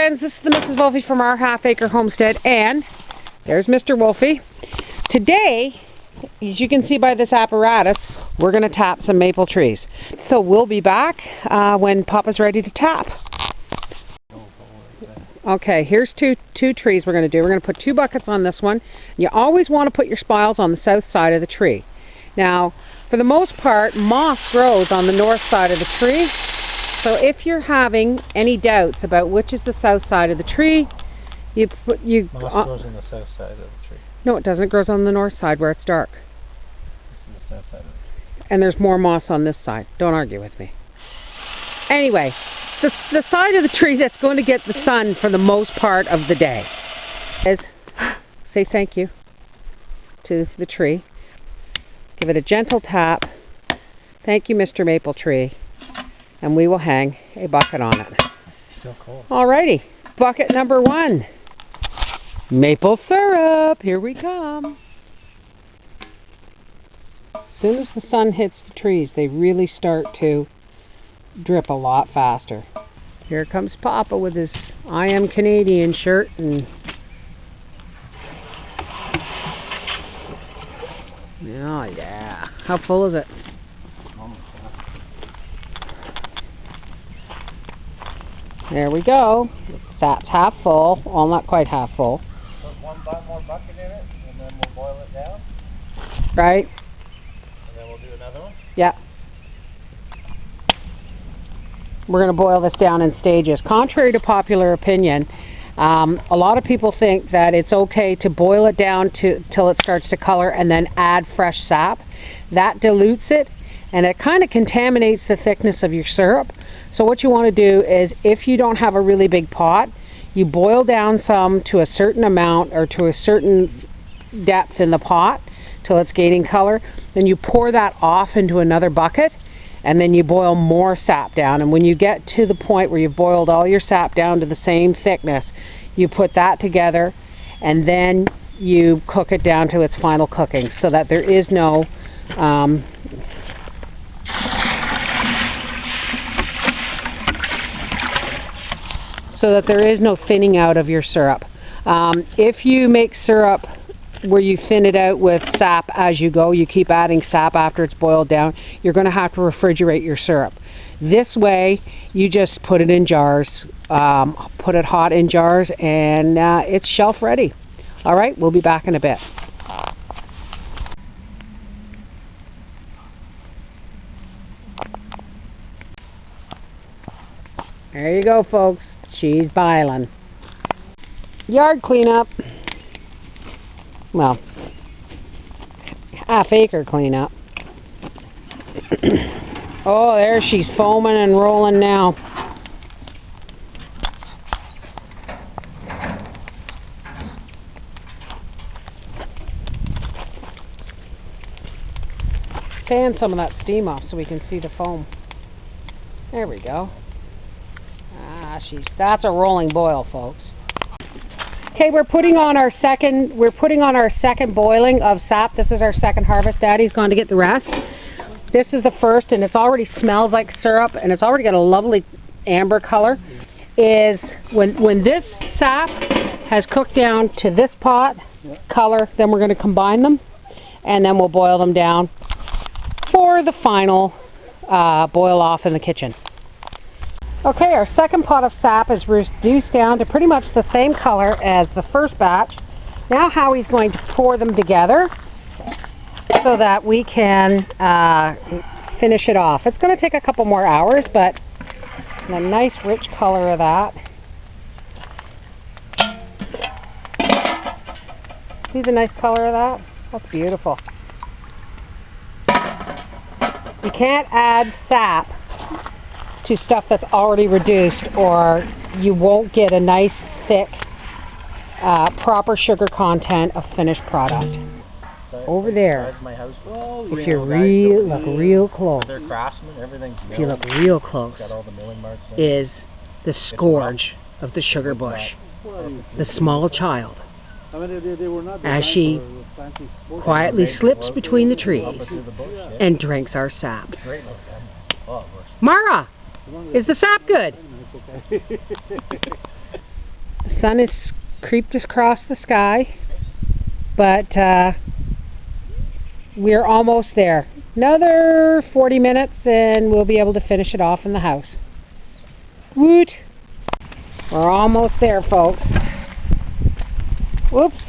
friends, this is the Mrs. Wolfie from our half-acre homestead, and there's Mr. Wolfie. Today, as you can see by this apparatus, we're going to tap some maple trees. So we'll be back when Papa's ready to tap. Okay, here's two trees we're going to do. We're going to put 2 buckets on this one. You always want to put your spiles on the south side of the tree. Now, for the most part, moss grows on the north side of the tree. So if you're having any doubts about which is the south side of the tree, moss grows on the south side of the tree. No, it doesn't. It grows on the north side where it's dark. This is the south side of the tree. And there's more moss on this side. Don't argue with me. Anyway, the side of the tree that's going to get the sun for the most part of the day is say thank you to the tree. Give it a gentle tap. Thank you, Mr. Maple Tree. And we will hang a bucket on it. Still cold. Alrighty, bucket number 1. Maple syrup, here we come. As soon as the sun hits the trees, they really start to drip a lot faster. Here comes Papa with his I Am Canadian shirt and oh yeah. How full is it? There we go. Sap's half full. Well, not quite half full. Put one more bucket in it, and then we'll boil it down. Right? And then we'll do another one? Yeah. We're going to boil this down in stages. Contrary to popular opinion, a lot of people think that it's okay to boil it down till it starts to color and then add fresh sap. That dilutes it, and it kind of contaminates the thickness of your syrup. So what you want to do is, if you don't have a really big pot, you boil down some to a certain amount or to a certain depth in the pot till it's gaining color. Then you pour that off into another bucket, and then you boil more sap down. And when you get to the point where you've boiled all your sap down to the same thickness, you put that together, and then you cook it down to its final cooking, so that there is no thinning out of your syrup. If you make syrup where you thin it out with sap as you go, you keep adding sap after it's boiled down, you're going to have to refrigerate your syrup. This way, you just put it in jars, put it hot in jars, and it's shelf ready. All right, we'll be back in a bit. There you go, folks. She's biling. Yard cleanup. Well, half-acre cleanup. Oh, there she's foaming and rolling now. Fan some of that steam off so we can see the foam. There we go. That's a rolling boil, folks. Okay, we're putting on our second boiling of sap. This is our second harvest. Daddy's gone to get the rest. This is the first, and it's already smells like syrup, and it's already got a lovely amber color. Is when this sap has cooked down to this pot color, then we're going to combine them, and then we'll boil them down for the final boil off in the kitchen. Okay, our second pot of sap is reduced down to pretty much the same color as the first batch. Now Howie's going to pour them together so that we can finish it off. It's going to take a couple more hours, but a nice rich color of that. See the nice color of that? That's beautiful. You can't add sap to stuff that's already reduced, or you won't get a nice thick proper sugar content of finished product. Over there, if you look real close, if you look real close, is the scourge of the sugar bush, the small child, as she quietly slips between the trees and drinks our sap. Mara! Is the sap good? The sun has creeped across the sky, but we're almost there. Another 40 minutes and we'll be able to finish it off in the house. Woot! We're almost there, folks. Whoops!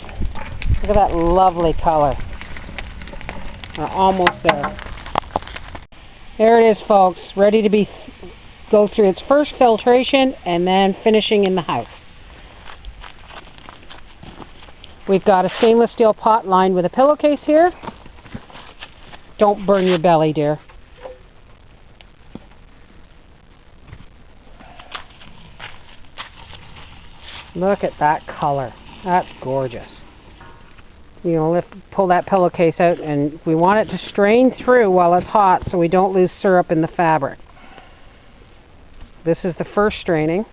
Look at that lovely color. We're almost there. There it is, folks. Ready to go through its first filtration and then finishing in the house. We've got a stainless steel pot lined with a pillowcase here. Don't burn your belly, dear. Look at that color. That's gorgeous. You know, pull that pillowcase out, and we want it to strain through while it's hot so we don't lose syrup in the fabric. This is the first straining.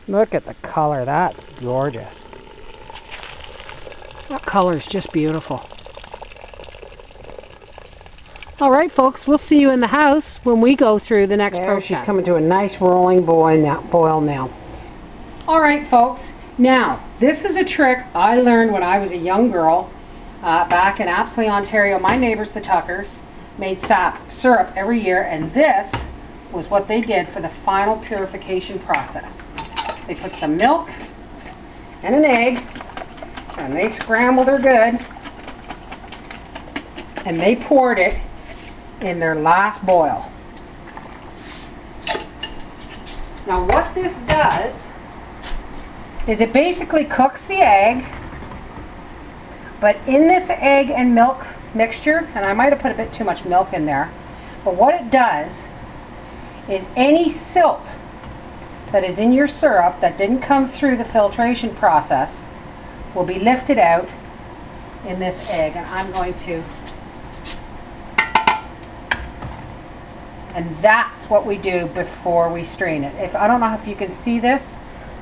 Look at the color. That's gorgeous. That color is just beautiful. All right, folks, we'll see you in the house when we go through the next process. She's coming to a nice rolling boil now. All right, folks. Now, this is a trick I learned when I was a young girl back in Apsley, Ontario. My neighbors, the Tuckers, made syrup every year, and this was what they did for the final purification process. They put some milk and an egg, and they scrambled her good, and they poured it in their last boil. Now what this does is it basically cooks the egg, but in this egg and milk mixture, and I might have put a bit too much milk in there, but what it does is any silt that is in your syrup that didn't come through the filtration process will be lifted out in this egg, and I'm going to, and that's what we do before we strain it. I don't know if you can see this,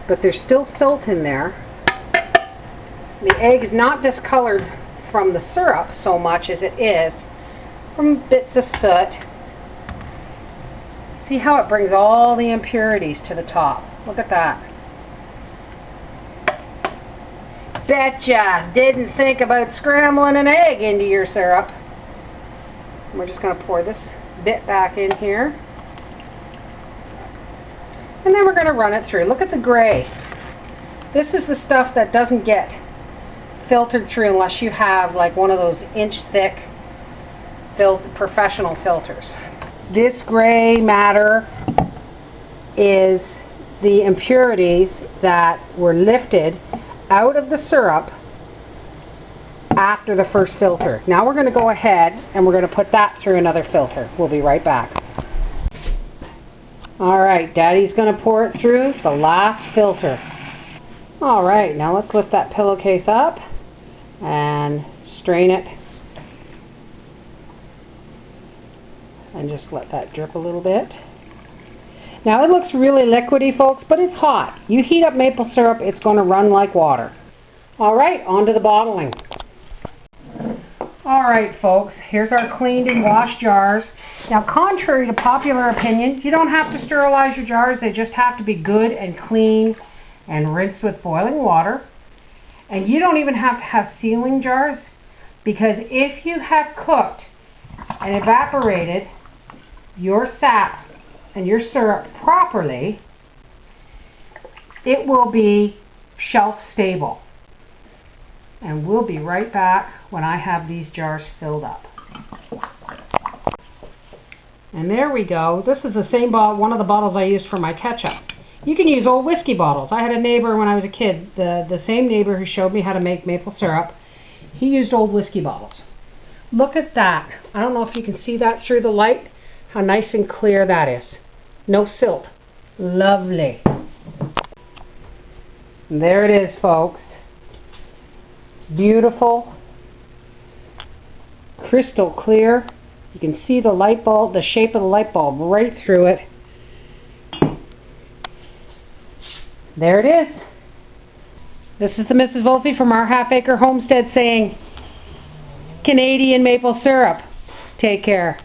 but there's still silt in there. The egg is not discolored from the syrup so much as it is from bits of soot. See how it brings all the impurities to the top. Look at that. Betcha didn't think about scrambling an egg into your syrup. We're just going to pour this bit back in here. And then we're going to run it through. Look at the gray. This is the stuff that doesn't get filtered through unless you have like one of those inch thick professional filters. This gray matter is the impurities that were lifted out of the syrup after the first filter. Now we're going to go ahead and we're going to put that through another filter. We'll be right back. Alright, Daddy's going to pour it through the last filter. Alright, now let's lift that pillowcase up and strain it. And just let that drip a little bit. Now it looks really liquidy, folks, but it's hot. You heat up maple syrup, it's going to run like water. Alright, on to the bottling. Alright, folks, here's our cleaned and washed jars. Now, contrary to popular opinion, you don't have to sterilize your jars. They just have to be good and clean and rinsed with boiling water. And you don't even have to have sealing jars, because if you have cooked and evaporated your sap and your syrup properly, it will be shelf stable. And we'll be right back when I have these jars filled up. And there we go. This is the same bottle, one of the bottles I used for my ketchup. You can use old whiskey bottles. I had a neighbor when I was a kid, the same neighbor who showed me how to make maple syrup. He used old whiskey bottles. Look at that. I don't know if you can see that through the light, how nice and clear that is. No silt. Lovely. And there it is, folks. Beautiful. Crystal clear. You can see the light bulb, the shape of the light bulb right through it. There it is. This is the Mrs. Wolfe from our half-acre homestead saying, Canadian maple syrup. Take care.